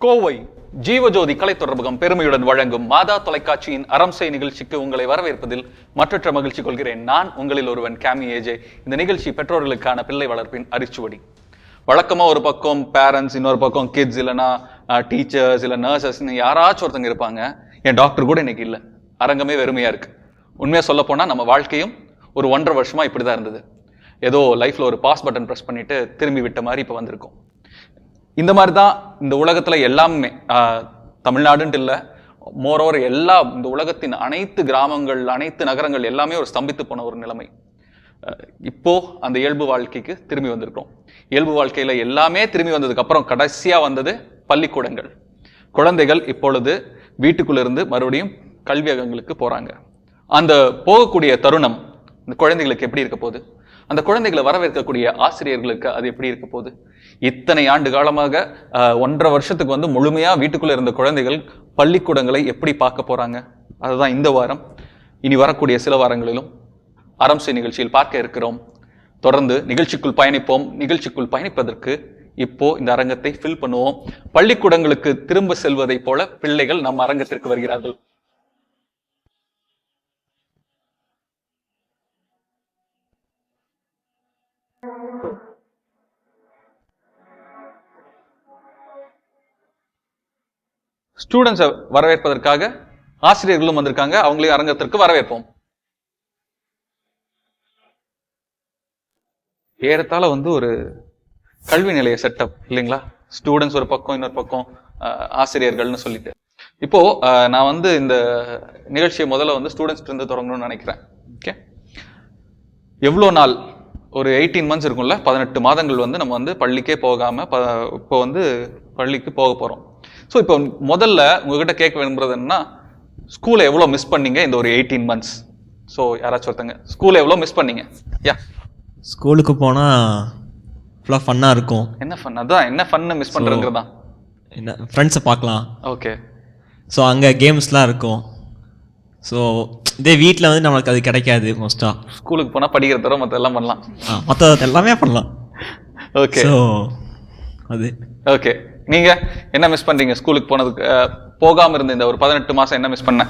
கோவை ஜீவஜோதி கலை தொடர்பகம் பெருமையுடன் வழங்கும் மாதா தொலைக்காட்சியின் அறம்சை நிகழ்ச்சிக்கு உங்களை வரவேற்பதில் மற்றற்ற மகிழ்ச்சி கொள்கிறேன். நான் உங்களில் ஒருவன் கேமி ஏஜே. இந்த நிகழ்ச்சி பெற்றோர்களுக்கான பிள்ளை வளர்ப்பின் அரிச்சுவடி. வழக்கமா ஒரு பக்கம் பேரண்ட்ஸ், இன்னொரு பக்கம் கிட்ஸ், இல்லைன்னா டீச்சர்ஸ், இல்லை நர்சஸ், யாராச்சும் ஒருத்தங்க இருப்பாங்க. என் டாக்டர் கூட இன்னைக்கு இல்லை. அரங்கமே வெறுமையா இருக்கு. உண்மையா சொல்ல போனா நம்ம வாழ்க்கையும் ஒரு 1.5 வருஷமா இப்படிதான் இருந்தது. ஏதோ லைஃப்ல ஒரு பாஸ் பட்டன் ப்ரெஸ் பண்ணிட்டு திரும்பி விட்ட மாதிரி இப்ப வந்திருக்கும். இந்த மாதிரி தான் இந்த உலகத்துல எல்லாமே, தமிழ்நாடுன்ட்டு இல்லை, மோரோவர் எல்லா இந்த உலகத்தின் அனைத்து கிராமங்கள், அனைத்து நகரங்கள் எல்லாமே ஒரு ஸ்தம்பித்து போன ஒரு நிலைமை. இப்போ அந்த இயல்பு வாழ்க்கைக்கு திரும்பி வந்திருக்கிறோம். இயல்பு வாழ்க்கையில எல்லாமே திரும்பி வந்ததுக்கு அப்புறம் கடைசியா வந்தது பள்ளிக்கூடங்கள். குழந்தைகள் இப்பொழுது வீட்டுக்குள்ள இருந்து மறுபடியும் கல்வியகங்களுக்கு போறாங்க. அந்த போகக்கூடிய தருணம் இந்த குழந்தைகளுக்கு எப்படி இருக்க போகுது? அந்த குழந்தைகளை வரவேற்கக்கூடிய ஆசிரியர்களுக்கு அது எப்படி இருக்க போகுது? இத்தனை ஆண்டு காலமாக 1.5 வருஷத்துக்கு முழுமையா வீட்டுக்குள்ள இருந்த குழந்தைகள் பள்ளிக்கூடங்களை எப்படி பார்க்க போறாங்க? அதுதான் இந்த வாரம், இனி வரக்கூடிய சில வாரங்களிலும் அறம்சை நிகழ்ச்சியில் பார்க்க இருக்கிறோம். தொடர்ந்து நிகழ்ச்சிக்குள் பயணிப்போம். நிகழ்ச்சிக்குள் பயணிப்பதற்கு இப்போ இந்த அரங்கத்தை ஃபில் பண்ணுவோம். பள்ளிக்கூடங்களுக்கு திரும்ப செல்வதை போல பிள்ளைகள் நம்ம அரங்கத்திற்கு வருகிறார்கள். ஸ்டூடெண்ட்ஸை வரவேற்பதற்காக ஆசிரியர்களும் வந்திருக்காங்க. அவங்களையும் அரங்கத்திற்கு வரவேற்போம். ஏறத்தாழ ஒரு கல்வி நிலைய செட்டப் இல்லைங்களா? ஸ்டூடெண்ட்ஸ் ஒரு பக்கம், இன்னொரு பக்கம் ஆசிரியர்கள்னு சொல்லிட்டு. இப்போ நான் இந்த நிகழ்ச்சியை முதல்ல ஸ்டூடெண்ட்ஸ் இருந்து தொடங்கணும்னு நினைக்கிறேன். ஓகே, எவ்வளோ நாள்? ஒரு 18 months இருக்கும்ல, 18 மாதங்கள் நம்ம பள்ளிக்கே போகாம இப்போ பள்ளிக்கு போக போறோம். ஸோ இப்போ முதல்ல உங்ககிட்ட கேட்க விரும்புறது என்னன்னா, ஸ்கூலை எவ்வளோ மிஸ் பண்ணீங்க இந்த ஒரு 18 months? ஸோ யாராச்சும் ஒருத்தங்க ஸ்கூலை எவ்வளோ மிஸ் பண்ணீங்க? யா, ஸ்கூலுக்கு போனால் ஃபுல்லாக ஃபன்னாக இருக்கும். என்ன ஃபன்? அதான் என்ன ஃபன்னு மிஸ் பண்ணுறதுங்கிறது தான். என்ன, ஃப்ரெண்ட்ஸை பார்க்கலாம். ஓகே. ஸோ அங்கே கேம்ஸ்லாம் இருக்கும். ஸோ இதே வீட்டில் நம்மளுக்கு அது கிடைக்காது. மோஸ்ட்டாக ஸ்கூலுக்கு போனால் படிக்கிற தவிர மற்ற எல்லாம் பண்ணலாம். மற்ற எல்லாமே பண்ணலாம். ஓகே. ஸோ அது ஓகே. நீங்க என்ன மிஸ் பண்றீங்க ஸ்கூலுக்கு போனதுக்கு? போகாம இருந்த இந்த ஒரு 18 மாசம் என்ன மிஸ் பண்ண?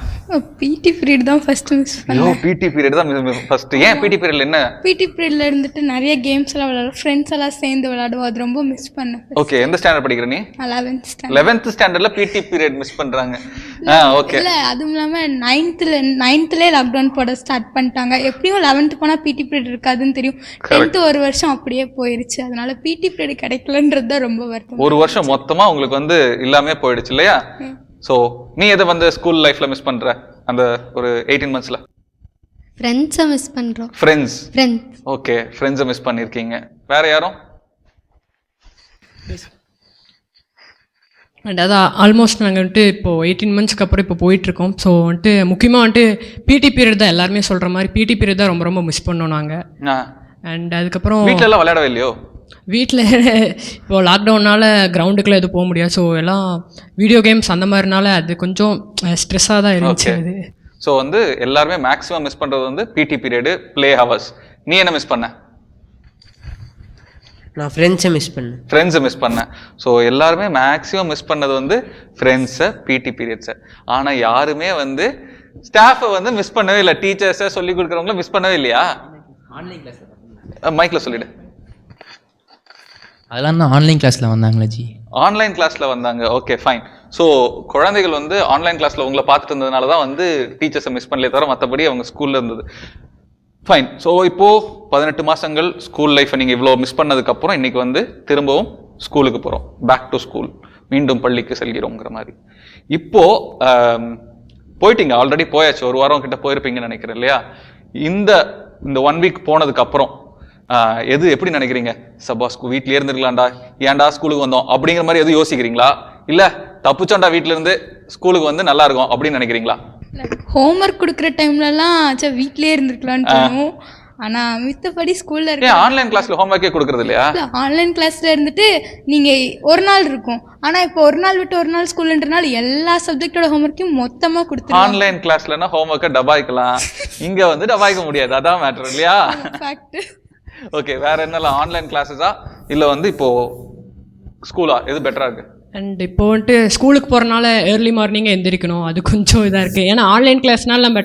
பிடி பீரியட் தான் ஃபர்ஸ்ட் மிஸ் பண்ணேன். பிடி பீரியட் தான் ஃபர்ஸ்ட். ஏன் பிடி பீரியட்ல என்ன? பிடி பீரியட்ல இருந்துட்டு நிறைய கேம்ஸ் எல்லாம் விளையாடுவோம், ஃப்ரெண்ட்ஸ் எல்லாம் சேர்ந்து விளையாடுவோம். அது ரொம்ப மிஸ் பண்ணேன். ஓகே. எந்த ஸ்டாண்டர்ட் படிக்கிற நீ? 11th ஸ்டாண்டர்ட்ல பிடி பீரியட் மிஸ் பண்றாங்க. ஓகே. இல்ல, அதுவும் இல்லாம 9thலே லாக்டவுன் போட ஸ்டார்ட் பண்ணிட்டாங்க. எப்படியும் 11th போனா பிடி பீரியட் இருக்காதுன்னு தெரியும். 10th ஒரு வருஷம் அப்படியே போயிருச்சு. அதனால பிடி பீரியட் கிடைக்கலன்றது தான் ரொம்ப வருத்தம். ஒரு வருஷம் மொத்தமா உங்களுக்கு இல்லாமே போயிடுச்சு இல்லையா? சோ நீ எதை ஸ்கூல் லைஃப்ல மிஸ் பண்ற அந்த ஒரு 18 monthsல? ஃப்ரெண்ட்ஸை மிஸ் பண்ணுறோம். ஃப்ரெண்ட்ஸ். ஓகே, ஃப்ரெண்ட்ஸை மிஸ் பண்ணியிருக்கீங்க. வேற யாரும்? அதான் ஆல்மோஸ்ட் நாங்கள் இப்போது 18 monthsக்கு அப்புறம் இப்போ போயிட்டுருக்கோம். ஸோ முக்கியமாக பிடி பீரியட் தான். எல்லாருமே சொல்கிற மாதிரி பிடி பீரியட் தான் ரொம்ப ரொம்ப மிஸ் பண்ணோம் நாங்கள். அண்ட் அதுக்கப்புறம் வீட்டில் எல்லாம் விளையாடவே இல்லையோ? வீட்டில் இப்போ லாக்டவுனால் கிரவுண்டுக்குள்ளே எதுவும் போக முடியாது. ஸோ எல்லாம் வீடியோ கேம்ஸ் அந்த மாதிரினால அது கொஞ்சம் ஸ்ட்ரெஸ்ஸாக தான் இருந்துச்சு. அது ஸோ எல்லாருமே மேக்ஸிமம் மிஸ் பண்ணுறது பிடி பீரியடு, ப்ளே ஹவர்ஸ். நீ என்ன மிஸ் பண்ண? நான் ஃப்ரெண்ட்ஸை மிஸ் பண்ணேன். ஸோ எல்லாருமே மேக்ஸிமம் மிஸ் பண்ணது ஃப்ரெண்ட்ஸை, பிடி பீரியட்ஸை. ஆனால் யாருமே ஸ்டாஃபை மிஸ் பண்ணவே இல்லை. டீச்சர்ஸை சொல்லி கொடுக்குறவங்கள மிஸ் பண்ணவே இல்லையா? ஆன்லைன் கிளாஸ் மைக்கில் சொல்லிடு. அதெல்லாம் தான் ஆன்லைன் கிளாஸில் வந்தாங்களா ஜி? ஆன்லைன் கிளாஸில் வந்தாங்க. Okay, fine. ஸோ குழந்தைகள் ஆன்லைன் கிளாஸில் உங்களை பார்த்துட்டு இருந்ததுனால தான் டீச்சர்ஸை மிஸ் பண்ணலே தவிர மற்றபடி அவங்க ஸ்கூலில் இருந்தது. ஃபைன். ஸோ இப்போது 18 மாதங்கள் ஸ்கூல் லைஃப்பை நீங்கள் இவ்வளோ மிஸ் பண்ணதுக்கப்புறம் இன்றைக்கி திரும்பவும் ஸ்கூலுக்கு போகிறோம். பேக் டு ஸ்கூல், மீண்டும் பள்ளிக்கு செல்கிறோங்கிற மாதிரி. இப்போது போயிட்டீங்க, ஆல்ரெடி போயாச்சு. ஒரு வாரம் கிட்ட போயிருப்பீங்கன்னு நினைக்கிறேன் இல்லையா? இந்த 1 week போனதுக்கப்புறம் எது எப்படி நினைக்கிறீங்க? சபா வீட்லயே இருந்துருக்கலாம்டா, ஏன்டா ஸ்கூலுக்கு வந்தோம் அப்படிங்கிற மாதிரி எதுவும் யோசிக்கிறீங்களா? இல்ல தப்புச்சோண்டா வீட்டுல இருந்து ஸ்கூலுக்கு நல்லா இருக்கும் அப்படின்னு நினைக்கிறீங்களா? ஹோம்ஒர்க் கொடுக்குற டைம்லலாம் வீட்லயே இருந்திருக்கலாம்னு தோணும். ஆனா மித்தபடி ஸ்கூல்ல இருக்க ஆன்லைன் கிளாஸ்ல ஹோம்ஒர்க்கே கொடுக்கறது இல்லையா? ஆன்லைன் கிளாஸ்ல இருந்துட்டு நீங்க ஒரு நாள் இருக்கும். ஆனா இப்போ ஒரு நாள் விட்டு ஒரு நாள் ஸ்கூல்ன்றனால எல்லா சப்ஜெக்டோட ஹோம்ஒர்க்கையும் மொத்தமா கொடுத்து. ஆன்லைன் கிளாஸ்லனா ஹோம்ஒர்க்கை டபாய்க்கலாம், இங்க டபாய்க்க முடியாது. அதான் மேட்டர் இல்லையா? ஓகே. வேற என்னலாம்? ஆன்லைன் கிளாஸஸா இல்ல இப்போ ஸ்கூலா? எது பெட்டரா இருக்கு? அண்ட் இப்போ வந்துட்டு ஸ்கூலுக்கு போகிறனால ஏர்லி மார்னிங்கே எந்திரிக்கணும், அது கொஞ்சம் இதாக இருக்குது. ஏன்னா ஆன்லைன் கிளாஸ்னால நம்ம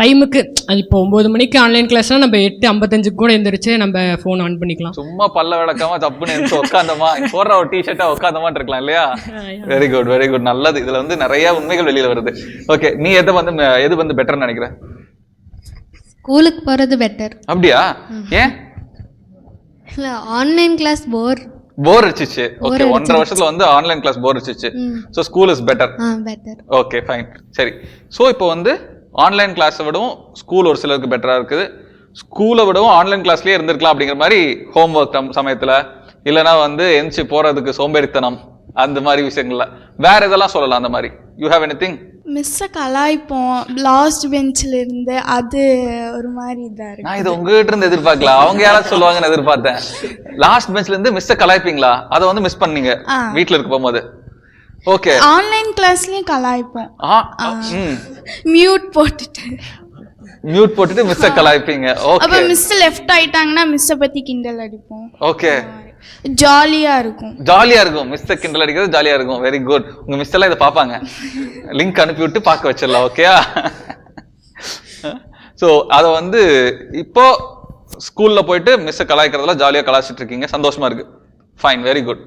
டைமுக்கு அது இப்போ 9 மணிக்கு ஆன்லைன் கிளாஸ்னால் நம்ம 8:55 கூட எந்திரிச்சு நம்ம ஃபோன் ஆன் பண்ணிக்கலாம். சும்மா பல்ல விளக்காம தப்புன்னு எடுத்து உட்காந்தமா போடுற ஒரு டிஷர்ட்டா உட்காந்தமான் இருக்கலாம் இல்லையா? வெரி குட் வெரி குட், நல்லது. இதுல வந்து நிறைய உண்மைகள் வெளியில வருது. ஓகே, நீ எது வந்து பெட்டர்னு நினைக்கிற? ஸ்கூலுக்கு போகிறது பெட்டர். அப்படியா? ஏன்? இல்லை, ஆன்லைன் கிளாஸ் போர் அடிச்சிச்சு. ஓகே, 1.5 வருஷத்துல வந்து ஆன்லைன் கிளாஸ் போர் அடிச்சிச்சு. So school is better. Better. Okay fine, சரி. சோ இப்போ வந்து ஆன்லைன் கிளாஸை விடவும் ஸ்கூல் ஒரு சிலருக்கு பெட்டரா இருக்குது. ஸ்கூலை விடவும் ஆன்லைன் கிளாஸ்லயே இருந்திருக்கலாம் அப்படிங்கிற மாதிரி ஹோம் ஒர்க் சமயத்துல, இல்லைன்னா வந்து எந்திச்சு போறதுக்கு சோம்பேறித்தனம், அந்த மாதிரி விஷயங்கள்ல வேற இதெல்லாம் சொல்லலாம். அந்த மாதிரி யூ ஹேவ் எனிதிங்? மிஸ்ஸை கலாய்ப்போம் லாஸ்ட் பெஞ்சில் இருந்து, அது ஒரு மாதிரி இதாக இருக்கு. நான் இதை உங்ககிட்ட இருந்து எதிர்பார்க்கல, அவங்க யாராவது சொல்லுவாங்கன்னு எதிர்பார்த்தேன். லாஸ்ட் பெஞ்ச்ல இருந்து மிஸ்ஸை கலாய்ப்பீங்களா? அதை வந்து மிஸ் பண்ணீங்க வீட்டுல இருக்க போகும்போது. ஓகே, ஆன்லைன் கிளாஸ்லயும் கலாய்ப்போம். மியூட் போட்டுட்டு மிஸ்ஸை கலாய்ப்பீங்க. அப்ப ஓகே, மிஸ் லெஃப்ட் ஆயிட்டாங்கன்னா மிஸ்ஸை பத்தி கிண்டல் அடிப்போம். ஓகே, ஜாலியா இருக்கும். மிஸ்ஸை கிண்டல் அடிக்கிறது ஜாலியா இருக்கும். Very good. உங்க மிஸ் எல்லாம் இதை பாப்பாங்க, லிங்க் அனுப்பி விட்டு பார்க்க வச்சிடலாம். ஓகேயா? ஸோ அதை வந்து இப்போ ஸ்கூல்ல போயிட்டு மிஸ்ஸை கலாய்க்கிறதுல ஜாலியா கலாய்ச்சிட்டு இருக்கீங்க, சந்தோஷமா இருக்கு. Fine, very good.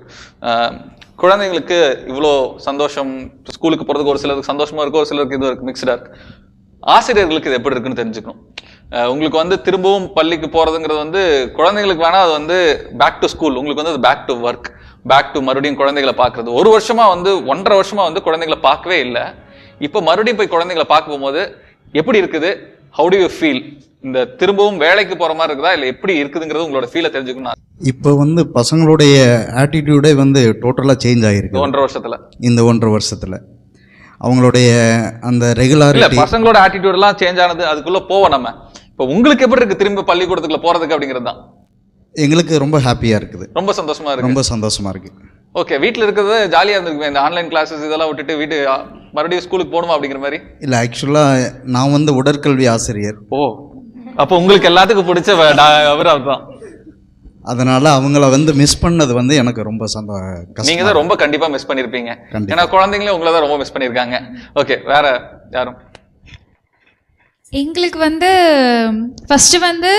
குழந்தைங்களுக்கு இவ்வளோ சந்தோஷம், ஸ்கூலுக்கு போறதுக்கு ஒரு சிலருக்கு சந்தோஷமா இருக்கும், ஒரு சிலருக்கு இது இருக்கு, மிக்சடா இருக்கு. ஆசிரியர்களுக்கு இது எப்படி இருக்குன்னு தெரிஞ்சுக்கணும். உங்களுக்கு வந்து திரும்பவும் பள்ளிக்கு போறதுங்கிறது வந்து குழந்தைங்களுக்கு வேணா அது வந்து பேக் டு ஸ்கூல், உங்களுக்கு வந்து அது back to work, back to மறுபடியும் குழந்தைகளை பார்க்கறது. 1 வருஷமா வந்து 1.5 வருஷமா வந்து குழந்தைகளை பார்க்கவே இல்லை. இப்போ மறுபடியும் போய் குழந்தைகளை பார்க்க போகும்போது எப்படி இருக்குது? How to you feel? இந்த திரும்பவும் வேலைக்கு போற மாதிரி இருக்குதா, இல்லை எப்படி இருக்குதுங்கிறது உங்களோட ஃபீலை தெரிஞ்சுக்கணும். இப்போ வந்து பசங்களுடைய ஆட்டிடியூடே வந்து டோட்டலாக சேஞ்ச் ஆகிருக்கு 1.5 வருஷத்துல. இந்த 1.5 வருஷத்துல அவங்களுடைய அந்த ரெகுலாரிட்டி, பசங்களோட ஆட்டிடியூட் எல்லாம் சேஞ்ச் ஆனது. அதுக்குள்ள போவோம் நம்ம. இப்போ உங்களுக்கு எப்படி இருக்கு திரும்ப பள்ளிக்கூடத்துக்குள்ள போறதுக்கு அப்படிங்கிறது தான்? எங்களுக்கு ரொம்ப ஹாப்பியாக இருக்குது, ரொம்ப சந்தோஷமா இருக்கு. ரொம்ப சந்தோஷமா இருக்கு. ஓகே, வீட்டில் இருக்கிறது ஜாலியாக இருந்திருக்கு. இந்த ஆன்லைன் கிளாஸஸ் இதெல்லாம் விட்டுட்டு மறுபடியும் ஸ்கூலுக்கு போகணுமா அப்படிங்கிற மாதிரி? இல்லை, ஆக்சுவலாக நான் வந்து உடற்கல்வி ஆசிரியர். ஓ, அப்போ உங்களுக்கு எல்லாத்துக்கும் பிடிச்ச அவர் தான். அதனால அவங்கள வந்து மிஸ் பண்ணது வந்து எனக்கு ரொம்ப நீங்க தான் ரொம்ப கண்டிப்பா மிஸ் பண்ணிருப்பீங்க. ஏன்னா குழந்தைங்களே உங்களை தான் ரொம்ப மிஸ் பண்ணிருக்காங்க. ஓகே, வேற யாரும்? எங்களுக்கு வந்து ஃபர்ஸ்ட் வந்து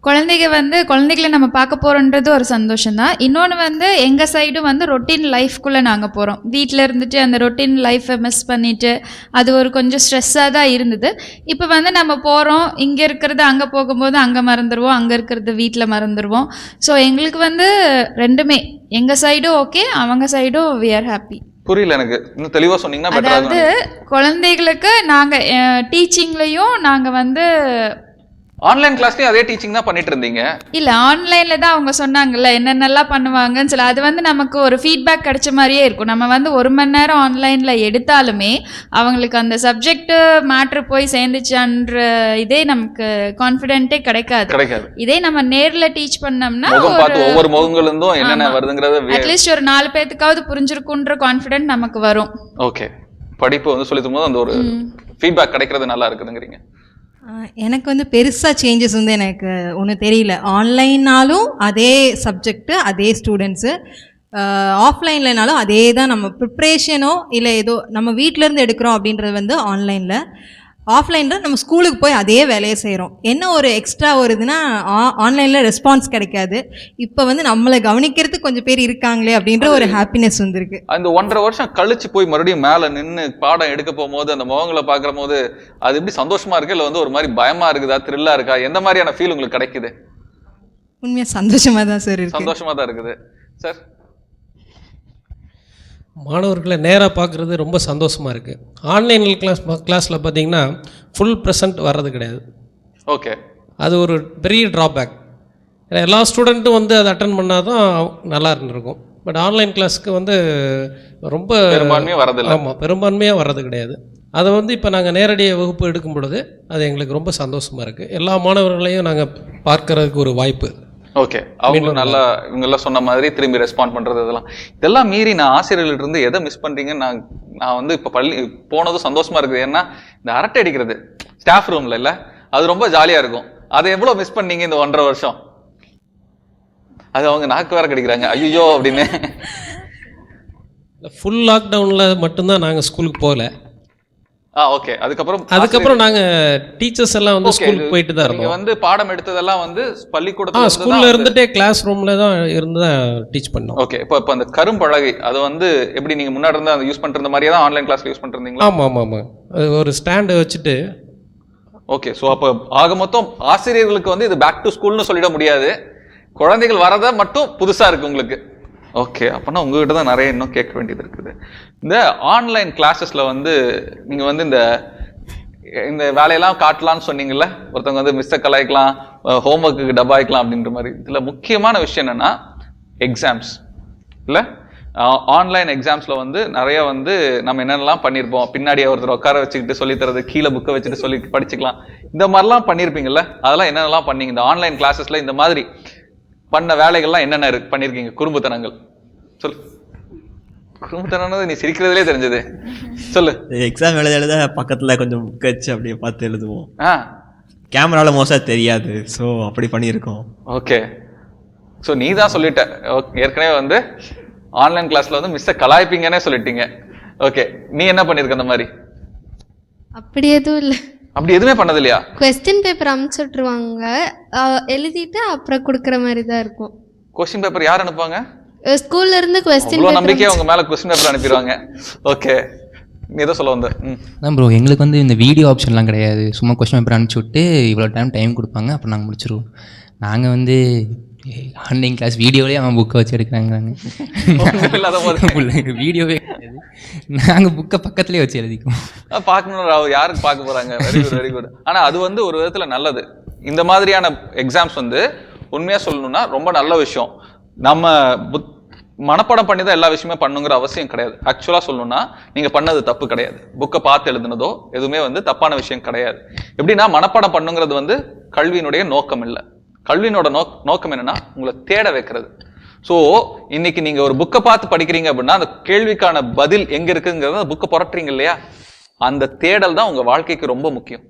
குழந்தைகளை நம்ம பார்க்க போகிறோன்றது ஒரு சந்தோஷம்தான். இன்னொன்று வந்து எங்கள் சைடும் வந்து ரொட்டீன் லைஃப்குள்ளே நாங்கள் போகிறோம். வீட்டில் இருந்துட்டு அந்த ரொட்டீன் லைஃப்பை மிஸ் பண்ணிவிட்டு அது ஒரு கொஞ்சம் ஸ்ட்ரெஸ்ஸாக தான் இருந்தது. இப்போ வந்து நம்ம போகிறோம், இங்கே இருக்கிறது அங்கே போகும்போது அங்கே மறந்துடுவோம், அங்கே இருக்கிறது வீட்டில் மறந்துடுவோம். ஸோ எங்களுக்கு வந்து ரெண்டுமே, எங்கள் சைடும் ஓகே, அவங்க சைடும் வி ஆர் ஹாப்பி. புரியல எனக்கு, இன்னும் தெளிவாக சொன்னீங்கன்னா. அதாவது குழந்தைகளுக்கு நாங்கள் டீச்சிங்லேயும் நாங்கள் வந்து ஆன்லைன் கிளாஸ்லயும் அதே டீச்சிங் தான் பண்ணிட்டு இருந்தீங்க? இல்ல, ஆன்லைன்ல தான் அவங்க சொன்னாங்கல்ல என்னென்னலாம் பண்ணுவாங்கன்னு சொல்லி, அது வந்து நமக்கு ஒரு ஃபீட்பேக் கிடைச்ச மாதிரியே இருக்கும். நம்ம வந்து 1 மணி நேரம் ஆன்லைன்ல எடுத்தாலுமே அவங்களுக்கு அந்த சப்ஜெக்ட் மேட்ரு போய் சேர்ந்துச்சான்ற இதே நமக்கு கான்ஃபிடென்ட்டே கிடைக்காது. இதே நம்ம நேர்ல டீச் பண்ணோம்னா ஒவ்வொரு முகங்கள்ல இருந்தும் என்னென்ன வருதுங்கிறது அட்லீஸ்ட் ஒரு 4 பேத்துக்காவது புரிஞ்சிருக்குன்ற கான்ஃபிடென்ட் நமக்கு வரும். ஓகே, படிப்பு வந்து சொல்லி தரும்போது அந்த ஒரு ஃபீட்பேக் கிடைக்கிறது நல்லா இருக்குதுங்கிறீங்க. எனக்கு வந்து பெருசாக சேஞ்சஸ் வந்து எனக்கு ஒன்றும் தெரியல. ஆன்லைன்னாலும் அதே சப்ஜெக்டு, அதே ஸ்டூடெண்ட்ஸு, ஆஃப்லைன்லனாலும் அதே தான். நம்ம ப்ரிப்ரேஷனோ இல்லை ஏதோ நம்ம வீட்டிலேருந்து எடுக்கிறோம் அப்படின்றது வந்து ஆன்லைனில். ஆஃப்லைனில் நம்ம ஸ்கூலுக்கு போய் அதே வேலையை செய்கிறோம். என்ன ஒரு எக்ஸ்ட்ரா வருதுன்னா ஆன்லைனில் ரெஸ்பான்ஸ் கிடைக்காது. இப்போ வந்து நம்மளை கவனிக்கிறதுக்கு கொஞ்சம் பேர் இருக்காங்களே அப்படின்ற ஒரு ஹாப்பினஸ் வந்துருக்கு. அந்த 1.5 வருஷம் கழிச்சு போய் மறுபடியும் மேலே நின்று பாடம் எடுக்க போகும்போது அந்த முகங்களை பார்க்குற போது அது எப்படி சந்தோஷமா இருக்கு, இல்லை வந்து ஒரு மாதிரி பயமா இருக்குதா, த்ரில்லா இருக்கா, எந்த மாதிரியான ஃபீல் உங்களுக்கு கிடைக்குது? உண்மையாக சந்தோஷமாக தான் சார் இருக்கு. சந்தோஷமாக தான் இருக்குது சார். மாணவர்களை நேராக பார்க்குறது ரொம்ப சந்தோஷமாக இருக்குது. ஆன்லைன் கிளாஸில் பார்த்தீங்கன்னா ஃபுல் ப்ரெசன்ட் வர்றது கிடையாது. ஓகே, அது ஒரு பெரிய ட்ராபேக். ஏன்னா எல்லா ஸ்டூடெண்ட்டும் வந்து அதை அட்டன் பண்ணால் தான் நல்லா இருந்திருக்கும். பட் ஆன்லைன் கிளாஸுக்கு வந்து ரொம்ப பெரும்பான்மையாக வரதில்லை. ஆமாம், பெரும்பான்மையாக வர்றது கிடையாது. அதை வந்து இப்போ நாங்கள் நேரடியாக வகுப்பு எடுக்கும் பொழுது அது எங்களுக்கு ரொம்ப சந்தோஷமாக இருக்குது. எல்லா மாணவர்களையும் நாங்கள் பார்க்கறதுக்கு ஒரு வாய்ப்பு. ஓகே, அவங்களும் நல்லா இவங்கெல்லாம் சொன்ன மாதிரி திரும்பி ரெஸ்பாண்ட் பண்றது, இதெல்லாம் மீறி நான் ஆசிரியர்கள்ட்ட இருந்து எதை மிஸ் பண்றீங்கன்னு நான் வந்து இப்போ பள்ளி போனதும் சந்தோஷமா இருக்குது. ஏன்னா இந்த அரட்டை அடிக்கிறது ஸ்டாஃப் ரூம்ல இல்லை, அது ரொம்ப ஜாலியா இருக்கும். அதை எவ்வளோ மிஸ் பண்ணீங்க இந்த 1.5 வருஷம்? அது அவங்க நாக்கு வேற கிடைக்கிறாங்க ஐயோ அப்படின்னு. ஃபுல் லாக்டவுனில் மட்டும்தான் நாங்கள் ஸ்கூலுக்கு போகல. ஓகே. அதுக்கப்புறம் நாங்கள் டீச்சர்ஸ் எல்லாம் வந்து ஸ்கூலுக்கு போயிட்டு தான் இருந்தோம். வந்து பாடம் எடுத்ததெல்லாம் வந்து பள்ளிக்கூடத்தில் ஸ்கூலில் இருந்துகிட்டே கிளாஸ் ரூமில் தான் இருந்து தான் டீச் பண்ணோம். ஓகே. இப்போ அந்த கரும்பலகை அது வந்து எப்படி நீங்கள் முன்னாடி இருந்தால் அதை யூஸ் பண்ணுற மாதிரியே தான் ஆன்லைன் கிளாஸில் யூஸ் பண்ணிருந்தீங்களா? ஆமாம். அது ஒரு ஸ்டாண்டு வச்சுட்டு. ஓகே. ஸோ அப்போ ஆக மொத்தம் ஆசிரியர்களுக்கு வந்து இது பேக் டு ஸ்கூல்னு சொல்லிட முடியாது, குழந்தைகள் வரதை மட்டும் புதுசாக இருக்குது உங்களுக்கு. ஓகே. அப்போனா உங்ககிட்ட தான் நிறைய இன்னும் கேட்க வேண்டியது இருக்குது. இந்த ஆன்லைன் கிளாஸஸில் வந்து நீங்கள் வந்து இந்த வேலையெல்லாம் காட்டலான்னு சொன்னீங்கல்ல, ஒருத்தவங்க வந்து மிஸ்ஸை கலாய்க்கலாம், ஹோம்ஒர்க்கு டப்பாய்க்கலாம் அப்படின்ற மாதிரி. இதில் முக்கியமான விஷயம் என்னென்னா எக்ஸாம்ஸ் இல்லை, ஆன்லைன் எக்ஸாம்ஸில் வந்து நிறைய வந்து நம்ம என்னென்னலாம் பண்ணியிருப்போம், பின்னாடி ஒருத்தர் உட்கார வச்சுக்கிட்டு சொல்லித்தரது, கீழே புக்கை வச்சுட்டு சொல்லி படிச்சுக்கலாம், இந்த மாதிரிலாம் பண்ணியிருப்பீங்கல்ல, அதெல்லாம் என்னென்னலாம் பண்ணீங்க இந்த ஆன்லைன் கிளாஸஸில்? இந்த மாதிரி பண்ண வேலைகள்லாம் என்னென்ன பண்ணியிருக்கீங்க? குறும்புத்தனங்கள் சொல்லு. குறும்புத்தனம் நீ சிரிக்கிறதுலே தெரிஞ்சது, சொல்லு. எக்ஸாம் எழுத பக்கத்தில் கொஞ்சம் புக் வச்சு அப்படியே பார்த்து எழுதுவோம். கேமராவில் மோஸ்ட்டாக தெரியாது, ஸோ அப்படி பண்ணியிருக்கோம். ஓகே. ஸோ நீ தான் சொல்லிட்ட ஏற்கனவே வந்து ஆன்லைன் கிளாஸில் வந்து மிஸ்ஸை கலாய்ப்பீங்கன்னே சொல்லிட்டீங்க. ஓகே. நீ என்ன பண்ணியிருக்க அந்த மாதிரி? அப்படி எதுவும் இல்லை. அப்படி எதுவுமே பண்ணது இல்லையா? கொஸ்டின் பேப்பர் அனுப்பிச்சு விட்ருவாங்க, எழுதிட்டு அப்புறம் கொடுக்குற மாதிரி தான் இருக்கும். கொஸ்டின் பேப்பர் யார் அனுப்புவாங்க? ஸ்கூல்ல இருந்து கொஸ்டின் பேப்பர். நம்பிக்கை உங்க மேல கொஸ்டின் பேப்பர் அனுப்பிடுவாங்க. ஓகே. நீ எதோ சொல்ல வந்த? அதான் ப்ரோ, எங்களுக்கு வந்து இந்த வீடியோ ஆப்ஷன்லாம் கிடையாது. சும்மா கொஸ்டின் பேப்பர் அனுப்பிச்சி விட்டு இவ்வளோ டைம் கொடுப்பாங்க, அப்புறம் நாங்கள் முடிச்சிடுவோம். நாங்கள் வந்து ஆன்லைன் கிளாஸ் வீடியோலேயே அவன் புக்கை வச்சு எடுக்கிறாங்க. வீடியோவே கிடையாது, நாங்கள் புக்கை பக்கத்துலேயே வச்சு எழுதிக்குவோம். பார்க்கணும், யாருக்கு பார்க்க போகிறாங்க? Very good, very good. ஆனால் அது வந்து ஒரு விதத்தில் நல்லது. இந்த மாதிரியான எக்ஸாம்ஸ் வந்து உண்மையாக சொல்லணும்னா ரொம்ப நல்ல விஷயம். நம்ம மனப்பாடம் பண்ணி தான் எல்லா விஷயமே பண்ணுங்கிற அவசியம் கிடையாது. ஆக்சுவலாக சொல்லணும்னா நீங்கள் பண்ணது தப்பு கிடையாது, புக்கை பார்த்து எழுதுனதோ எதுவுமே வந்து தப்பான விஷயம் கிடையாது. எப்படின்னா மனப்பாடம் பண்ணுங்கிறது வந்து கல்வியினுடைய நோக்கம் இல்லை. கல்வியினோட நோக்கம் என்னன்னா உங்களை தேட வைக்கிறது. ஸோ இன்னைக்கு நீங்க ஒரு புக்கை பார்த்து படிக்கிறீங்க அப்படின்னா அந்த கேள்விக்கான பதில் எங்க இருக்குங்கிறத அந்த புக்கை புரட்டுறீங்க இல்லையா, அந்த தேடல் தான் உங்க வாழ்க்கைக்கு ரொம்ப முக்கியம்.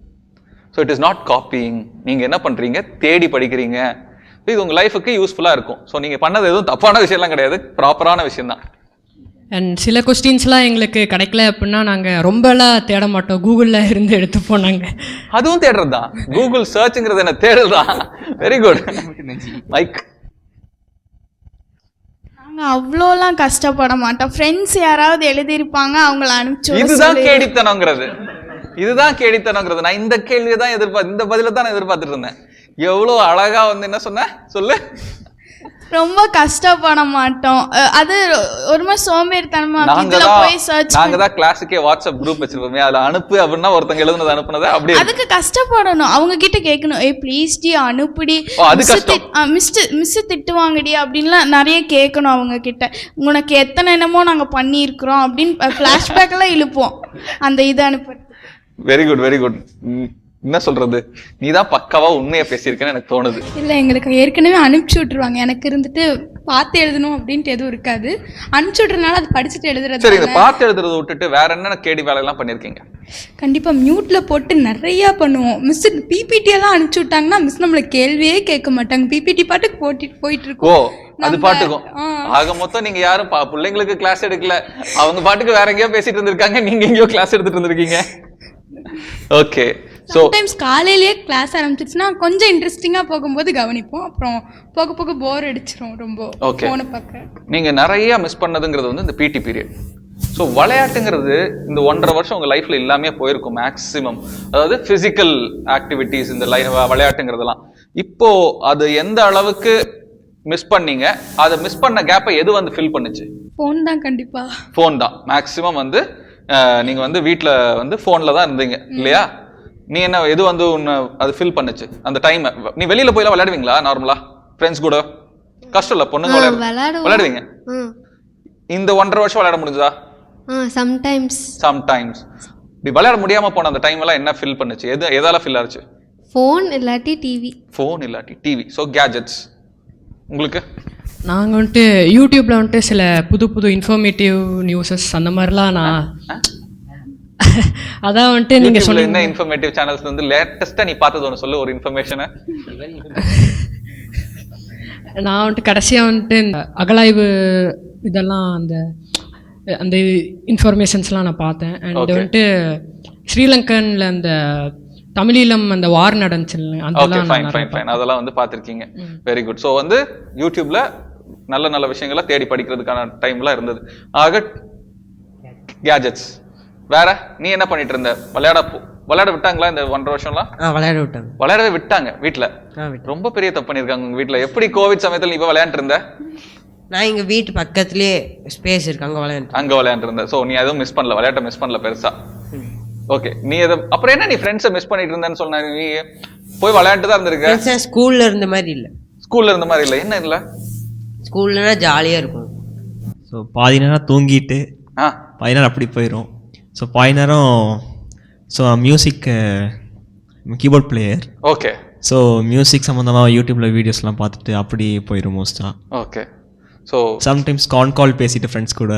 So it is not copying. நீங்க என்ன பண்றீங்க, தேடி படிக்கிறீங்க. இது உங்க லைஃபுக்கு யூஸ்ஃபுல்லா இருக்கும். ஸோ நீங்க பண்ணது எதுவும் தப்பான விஷயம்லாம் கிடையாது, ப்ராப்பரான விஷயம் தான். அண்ட் சில கொஸ்டின்ஸ்லாம் எங்களுக்கு கிடைக்கல அப்படின்னா நாங்கள் ரொம்பலாம் தேட மாட்டோம், கூகுளில் இருந்து எடுத்து போனாங்க. அதுவும் தேடுறது தான். கூகுள் சர்ச்ங்கிறது என்ன, தேடல் தான். Very good. மைக். நாங்கள் அவ்வளோலாம் கஷ்டப்பட மாட்டோம். ஃப்ரெண்ட்ஸ் யாராவது எழுதியிருப்பாங்க, அவங்கள அனுப்பிச்சு. இதுதான் கேடித்தனங்கிறது, இதுதான் கேடித்தனங்கிறது. நான் இந்த கேள்வியை தான் இந்த பதில தான் நான் எதிர்பார்த்துட்டு இருந்தேன். எவ்வளோ அழகா வந்து என்ன சொன்ன சொல்லு. ரொம்ப கஷ்டப்பட மாட்டோம். அது ஒரு மாதிரி சோம்பேறித்தனமா போய் சர்ச். நாங்க தான் கிளாஸுக்கே வாட்ஸ்அப் குரூப் வச்சிருப்போமே, அதுல அனுப்பு அப்படின்னா ஒருத்தங்க எழுதுனது அனுப்புனதை அப்படியே. அதுக்கு கஷ்டப்படணும், அவங்க கிட்ட கேட்கணும், ஏய் ப்ளீஸ் டி அனுப்புடி, மிஸ் திட்டுவாங்கடி அப்படின்லாம் நிறைய கேட்கணும் அவங்க கிட்ட. உனக்கு எத்தனை என்னமோ நாங்க பண்ணியிருக்கிறோம் அப்படின்னு ஃபிளாஷ்பேக் எல்லாம் இழுப்போம் அந்த இதை அனுப்புறது. Very good, very good. என்ன சொல்றது, நீ தான் பக்காவா உண்மையை பேசியிருக்கேன்னு எனக்கு தோணுது. இல்லை, எங்களுக்கு ஏற்கனவே அனுப்பிச்சி விட்டுருவாங்க. எனக்கு இருந்துட்டு பார்த்து எழுதணும் அப்படின்ட்டு எதுவும் இருக்காது, அனுப்பிச்சி விட்றதுனால அது படிச்சுட்டு எழுதுறது. சரி, இந்த பார்த்து எழுதுறதை விட்டுட்டு வேற என்னென்ன கேடி வேலையெல்லாம் பண்ணியிருக்கீங்க? கண்டிப்பாக மியூட்டில் போட்டு நிறையா பண்ணுவோம். மிஸ் பிபிடியெல்லாம் அனுப்பிச்சி விட்டாங்கன்னா மிஸ் நம்மளை கேள்வியே கேட்க மாட்டாங்க, பிபிடி பாட்டுக்கு போயிட்டு இருக்கோம். அது பாட்டுக்கும். ஆக மொத்தம் நீங்க யாரும் பிள்ளைங்களுக்கு கிளாஸ் எடுக்கல, அவங்க பாட்டுக்கு வேற எங்கேயோ பேசிட்டு இருந்திருக்காங்க, நீங்க எங்கேயோ கிளாஸ் எடுத்துட்டு இருந்திருக்கீங்க. ஓகே. சம்டைம்ஸ் காலையிலேயே கிளாஸ் ஆரம்பிச்சிருச்சுன்னா கொஞ்சம் இன்ட்ரெஸ்டிங்காக போகும்போது கவனிப்போம், அப்புறம் போக போக போர் அடிச்சிரும் ரொம்ப போன பார்க்க. நீங்கள் நிறைய மிஸ் பண்ணதுங்கிறது வந்து இந்த பிடி பீரியட். ஸோ விளையாட்டுங்கிறது இந்த 1.5 வருஷம் உங்கள் லைஃப்பில் இல்லாமே போயிருக்கும் மேக்ஸிமம். அதாவது ஃபிசிக்கல் ஆக்டிவிட்டீஸ், இந்த விளையாட்டுங்கிறதெல்லாம். இப்போ அது எந்த அளவுக்கு மிஸ் பண்ணீங்க? அதை மிஸ் பண்ண கேப்பை எது வந்து ஃபில் பண்ணுச்சு? ஃபோன் தான். கண்டிப்பாக ஃபோன் தான். மேக்ஸிமம் வந்து நீங்கள் வந்து வீட்டில் வந்து ஃபோனில் தான் இருந்தீங்க இல்லையா? நீ என்ன எது வந்து உன்னை அது ஃபில் பண்ணுச்சு அந்த டைம்? நீ வெளியில போயெல்லாம் விளையாடுவீங்களா நார்மலா ஃப்ரெண்ட்ஸ் கூட? கஷ்டம் இல்லை, பொண்ணுங்க விளையாடுவீங்க. இந்த 1.5 வருஷம் விளையாட முடிஞ்சதா? சம்டைம்ஸ். இப்படி விளையாட முடியாம போன அந்த டைம் எல்லாம் என்ன ஃபில் பண்ணுச்சு? எதால ஃபில் ஆச்சு? ஃபோன் இல்லாட்டி டிவி. ஃபோன் இல்லாட்டி டிவி. So gadgets. உங்களுக்கு? நாங்கள் வந்துட்டு யூடியூப்ல வந்துட்டு சில புது இன்ஃபர்மேட்டிவ் நியூஸஸ் அந்த மாதிரிலாம் நான் அதான் வந்துட்டு நீங்க சொல்லுங்க, என்ன இன்ஃபர்மேட்டிவ் சேனல்ஸ் வந்து லேட்டஸ்டா நீ பார்த்தது ஒன்று சொல்லு, ஒரு இன்ஃபர்மேஷனை. நான் வந்துட்டு கடைசியா வந்துட்டு இந்த அகலாய்வு இதெல்லாம் அந்த அந்த இன்ஃபர்மேஷன்ஸ்லாம் நான் பார்த்தேன். அண்ட் வந்துட்டு ஸ்ரீலங்கனில் அந்த தமிழீழம் அந்த வார் நடந்துச்சு, அதெல்லாம் வந்து பார்த்துருக்கீங்க. Very good. ஸோ வந்து யூடியூப்ல நல்ல நல்ல விஷயங்களை தேடி படிக்கிறதுக்கான டைம்லாம் இருந்தது. ஆக கேஜெட்ஸ் வேற நீ என்ன பண்ணிட்டு இருந்த? விளையாட விட்டாங்களா இந்த 1.5 வருஷம்லாம்? விளையாடவே விட்டாங்க வீட்டில். ரொம்ப பெரிய தப்பு பண்ணியிருக்காங்க உங்க வீட்டில். எப்படி கோவிட் சமயத்தில் நீ இப்போ விளையாண்டு இருந்த? நான் எங்கள் வீட்டு பக்கத்துலேயே ஸ்பேஸ் இருக்கு, அங்கே விளையாண்டு இருந்தேன். ஸோ நீ எதுவும் மிஸ் பண்ணல, விளையாட்ட மிஸ் பண்ணல பெருசா. ஓகே. நீ அப்புறம் என்ன நீ ஃப்ரெண்ட்ஸை மிஸ் பண்ணிட்டு இருந்தேன்னு சொன்ன? நீ போய் விளையாண்டு தான் இருந்திருக்க. ஸ்கூல்ல இருந்த மாதிரி இல்லை. என்ன இல்லை? ஸ்கூல்லனா ஜாலியாக இருக்கும். ஸோ பாதி நேரம் தூங்கிட்டு பாதி நேரம் அப்படி போயிடும். ஸோ பாதி நேரம் music keyboard player. Okay. So music சம்மந்தமாக யூடியூப்பில் வீடியோஸ்லாம் பார்த்துட்டு அப்படி போயிடும் மோஸ்ட்டாக. ஓகே. ஸோ சம்டைம்ஸ் கால் பேசிட்டு ஃப்ரெண்ட்ஸ் கூட.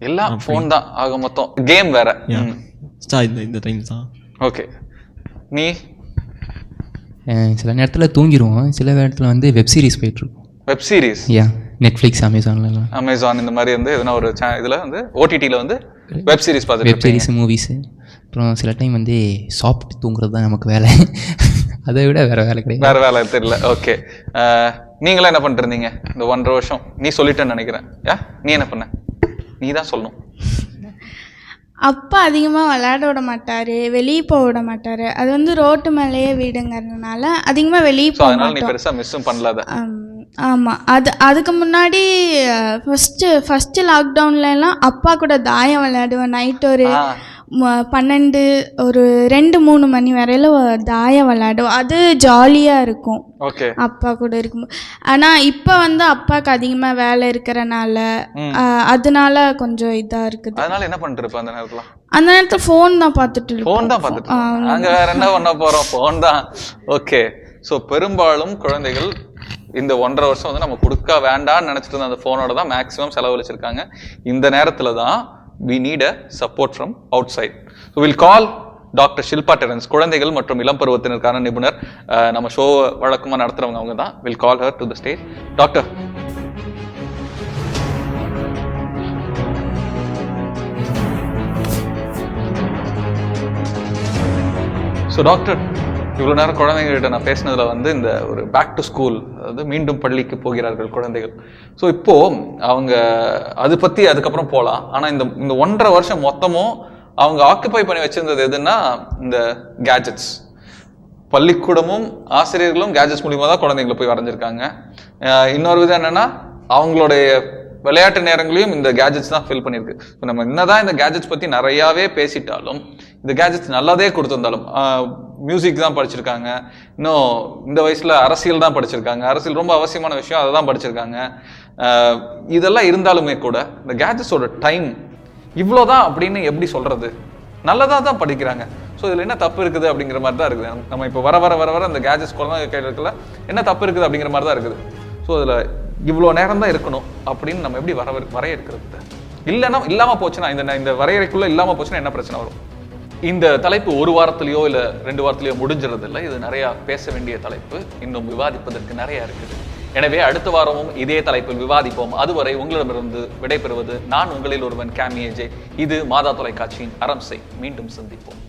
எல்லாம் ஃபோன் தான் ஆக மொத்தம். கேம் வேற இந்த டைம் தான். ஓகே. நீ சில நேரத்தில் தூங்கிடுவோம், சில நேரத்தில் வந்து வெப் சீரிஸ் போயிட்டுருக்கும். Web series? நெட்ஃப்ளிக்ஸ், அமேசான் இந்த மாதிரி வந்து எதனா ஒரு இதில் வந்து ஓடிடியில் வந்து வெப் சீரிஸ் பார்த்து வெப் சீரிஸ் மூவிஸு. அப்புறம் சில டைம் வந்து சாப்பிட்டு தூங்குறது தான் நமக்கு வேலை. அதை விட வேறு வேலை கிடையாது. வேறு வேலை தெரியல. ஓகே. நீங்களாம் என்ன பண்ணிட்டு இருந்தீங்க இந்த 1.5 வருஷம்? நீ சொல்லிட்டேன்னு நினைக்கிறேன். நீ என்ன பண்ண? நீ தான் சொல்லணும். அப்பா அதிகமாக விளையாட விட மாட்டார், வெளியே போக விட மாட்டார். அது வந்து ரோட்டு மேலேயே வீடுங்கிறதுனால அதிகமாக வெளியே போக அதனால நீ பெருசாக மிஸ்ஸும் பண்ணலாத. ஆமாம். அதுக்கு முன்னாடி ஃபஸ்ட்டு லாக்டவுன்லலாம் அப்பா கூட தாயம் விளையாடுவேன். நைட்டு ஒரு 12 ஒரு 2-3 மணி வரையில தாயம் விளையாடுவோம். அது ஜாலியாக இருக்கும் அப்பா கூட இருக்கும்போது. ஆனால் இப்போ வந்து அப்பாவுக்கு அதிகமாக வேலை இருக்கிறனால அதனால கொஞ்சம் இதாக இருக்குது. அதனால என்ன பண்ணிட்டு இருப்ப அந்த நேரத்தில்? அந்த நேரத்தில் ஃபோன் தான் பார்த்துட்டு இருக்கோம். நாங்கள் வேற என்ன பண்ண போகிறோம்? ஃபோன் தான். ஓகே. ஸோ பெரும்பாலும் குழந்தைகள் இந்த 1.5 வருஷம் வந்து நம்ம கொடுக்க வேண்டாம்னு நினச்சிட்டு இருந்த அந்த ஃபோனோட தான் மேக்ஸிமம் செலவழிச்சிருக்காங்க. இந்த நேரத்தில் தான் we need a support from outside. So we'll call Dr. Shilpa Terence, குழந்தைகள் மற்றும் இளம் பருவத்தினருக்கான நிபுணர். நம்ம ஷோ வழக்கமாக நடத்துகிறவங்க அவங்க தான். we'll call her to the stage. Doctor, so doctor, இவ்வளோ நேரம் குழந்தைங்கள்கிட்ட நான் பேசினதில் வந்து இந்த ஒரு பேக் டு ஸ்கூல், அதாவது மீண்டும் பள்ளிக்கு போகிறார்கள் குழந்தைகள். ஸோ இப்போது அவங்க அது பற்றி அதுக்கப்புறம் போகலாம். ஆனால் இந்த 1.5 வருஷம் மொத்தமும் அவங்க ஆக்குப்பை பண்ணி வச்சுருந்தது எதுன்னா இந்த கேஜெட்ஸ். பள்ளிக்கூடமும் ஆசிரியர்களும் கேஜெட்ஸ் மூலியமாக தான் குழந்தைங்களை போய் வரைஞ்சிருக்காங்க. இன்னொரு விதம் என்னென்னா அவங்களுடைய விளையாட்டு நேரங்களையும் இந்த கேஜெட்ஸ் தான் ஃபில் பண்ணியிருக்கு. இப்போ நம்ம என்னதான் இந்த கேஜெட்ஸ் பற்றி நிறையாவே பேசிட்டாலும், இந்த கேஜெட்ஸ் நல்லதே கொடுத்துருந்தாலும், மியூசிக் தான் படிச்சிருக்காங்க, இன்னும் இந்த வயசில் அரசியல் தான் படிச்சிருக்காங்க, அரசியல் ரொம்ப அவசியமான விஷயம், அதை தான் படிச்சிருக்காங்க. இதெல்லாம் இருந்தாலுமே கூட இந்த கேஜெட்ஸோட டைம் இவ்வளோதான் அப்படின்னு எப்படி சொல்கிறது? நல்லதாக தான் படிக்கிறாங்க. ஸோ இதில் என்ன தப்பு இருக்குது அப்படிங்கிற மாதிரி தான் இருக்குது. நம்ம இப்போ வர வர வர வர இந்த கேஜெட்ஸ் குழந்தை கையில் இருக்கல என்ன தப்பு இருக்குது அப்படிங்கிற மாதிரி தான் இருக்குது. ஸோ அதில் இவ்வளோ நேரம் தான் இருக்கணும் அப்படின்னு நம்ம எப்படி வரையறுக்கிறது? இல்லைன்னா இல்லாமல் போச்சுன்னா, இந்த வரையறைக்குள்ளே இல்லாமல் போச்சுன்னா என்ன பிரச்சனை வரும்? இந்த தலைப்பு 1 வாரத்திலேயோ இல்லை 2 வாரத்திலேயோ முடிஞ்சிறது இல்லை. இது நிறையா பேச வேண்டிய தலைப்பு, இன்னும் விவாதிப்பதற்கு நிறையா இருக்குது. எனவே அடுத்த வாரமும் இதே தலைப்பில் விவாதிப்போம். அதுவரை உங்களிடமிருந்து விடைபெறுவது நான் உங்களில் ஒருவன் கேமி ஏஜே. இது மாதா தொலைக்காட்சியின் அறம் செய். மீண்டும் சந்திப்போம்.